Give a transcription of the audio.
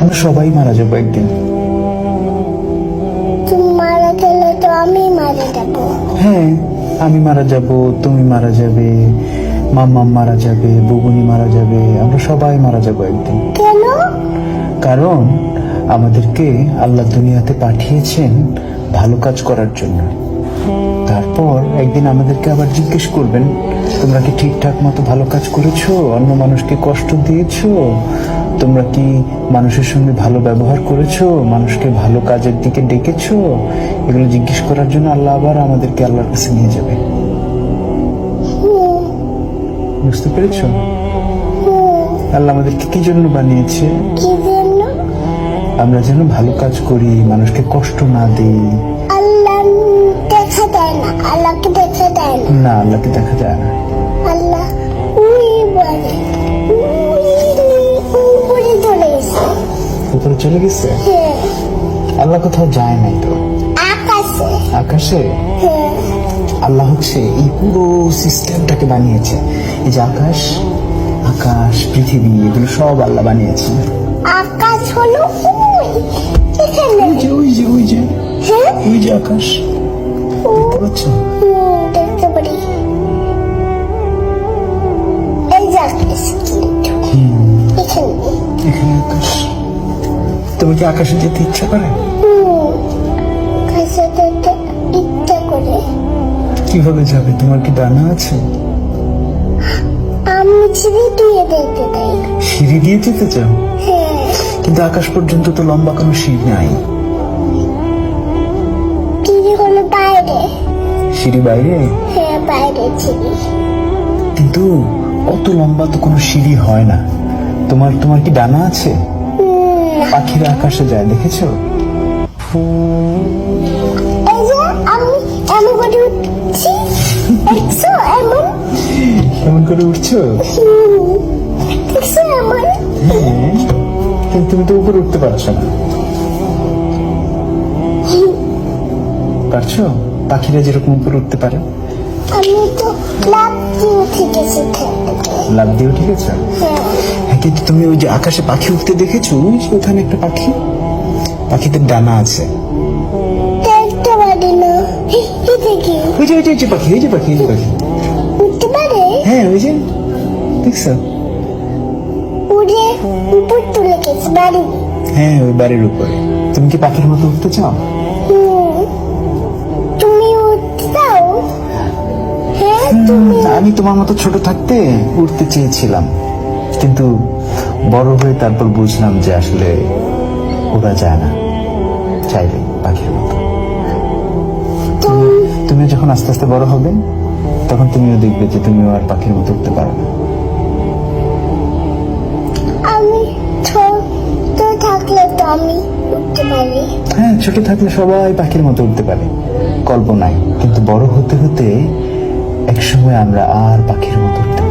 আমরা সবাই মারা যাবো একদিন। তুমি মারা গেলে তো আমি মারা যাবো। হ্যাঁ, আমি মারা যাব, তুমি মারা যাবে, মাম্মা মারা যাবে, বুবুনি মারা যাবে, আমরা সবাই মারা যাবো একদিন। কেন? কারণ আমাদেরকে আল্লাহ দুনিয়াতে পাঠিয়েছেন ভালো কাজ করার জন্য। তারপর একদিন আমাদেরকে আবার জিজ্ঞেস করবেন, তোমরা কি ঠিকঠাক মতো ভালো কাজ করেছো? অন্য মানুষকে কষ্ট দিয়েছো? তোমরা কি মানুষের সঙ্গে ভালো ব্যবহার করেছো? মানুষকে ভালো কাজের দিকে ডেকেছো? এগুলো জিজ্ঞেস করার জন্য আল্লাহ আবার আমাদেরকে আল্লাহর কাছে নিয়ে যাবে। বুঝতে পেরেছো? আল্লাহ আমাদেরকে কি জন্য বানিয়েছে? কি জন্য? আমরা যেন ভালো কাজ করি, মানুষকে কষ্ট না দিই। আল্লাহ দেখা দেয় না, আল্লাহকে দেখা দেয় না। না, আল্লাহকে দেখা যায় না। আল্লাহ উই বলে, উপরে চলে গেছে। উপরে চলে গেছে? হ্যাঁ, আল্লাহ কোথাও যায় নাই তো। আকাশে। আকাশে? হ্যাঁ, আল্লাহ হচ্ছে এই পুরো সিস্টেমটাকে বানিয়েছে। এই যে আকাশ, আকাশ, পৃথিবী, এগুলো সব আল্লাহ বানিয়েছে। আকাশ হলো ওই এখানে। ওই যে ওই যে ওই যে হ্যাঁ, ওই যে আকাশ, দেখতে পাচ্ছ? দেখতে পারি। এই যে আকাশ কিন্তু এখানে। এখানে আকাশ। তোমার কি আকাশে যেতে ইচ্ছা করে? আকাশে যেতে ইচ্ছা করে। কিভাবে যাবে? তোমার কি ডানা আছে? আমি ছিঁড়ে দিয়ে দেখতে চাই। সিঁড়ি দিয়ে যেতে চাও? হ্যাঁ, কিন্তু আকাশ পর্যন্ত তো লম্বা কোনো সিঁড়ি নাই। চিড়ি হলো বাইরে। সিঁড়ি বাইরে? হ্যাঁ, বাইরে চিড়ি। কিন্তু অত লম্বা তো কোনো সিঁড়ি হয় না। তোমার তোমার কি ডানা আছে? পাখিরা আকাশে যায়, দেখেছো? এই যে আমি এমন করে উঠছি, দেখছো এমন? কেমন করে উঠছো? দেখছো এমন? হ্যাঁ, কিন্তু তুমি তো উপরে উঠতে পারছো না। পারছো? পাখিরা যেরকম উপরে উঠতে পারে। আমি তো লাভ দিয়ে উঠে গেছি থেকে। লাফ দিয়ে উঠে গেছো? হ্যাঁ, হ্যাঁ, কিন্তু তুমি ওই যে আকাশে পাখি উঠতে দেখেছো? ওই যে ওখানে একটা পাখি, পাখিদের ডানা আছে। দেখতে পারি না। এটা কি? ওই যে ওই যে পাখি, এই যে পাখি, এই যে পাখি। উঠতে পারে? হ্যাঁ, ওই যে দেখছো? উড়ে উপর তুলে গেছে বাড়ি। হ্যাঁ, ওই বাড়ির উপরে। তুমি কি পাখির মতো উঠতে চাও? তুমি উঠতে চাও? হ্যাঁ, তুমি। আমি তোমার মতো ছোট থাকতে উঠতে চেয়েছিলাম, কিন্তু বড় হয়ে তারপর বুঝলাম যে আসলে ওরা যায় না চাইলে পাখির মতো। তুমি যখন আস্তে আস্তে বড় হবে, তখন তুমিও দেখবে যে তুমিও আর পাখির মতো উঠতে পারো না। আমি ছোট থাকলে তো আমি উঠতে পারি। হ্যাঁ, ছোট থাকলে সবাই পাখির মতো উঠতে পারে কল্পনায়, কিন্তু বড় হতে হতে একসময় আমরা আর পাখির মতো উঠতে পারি না।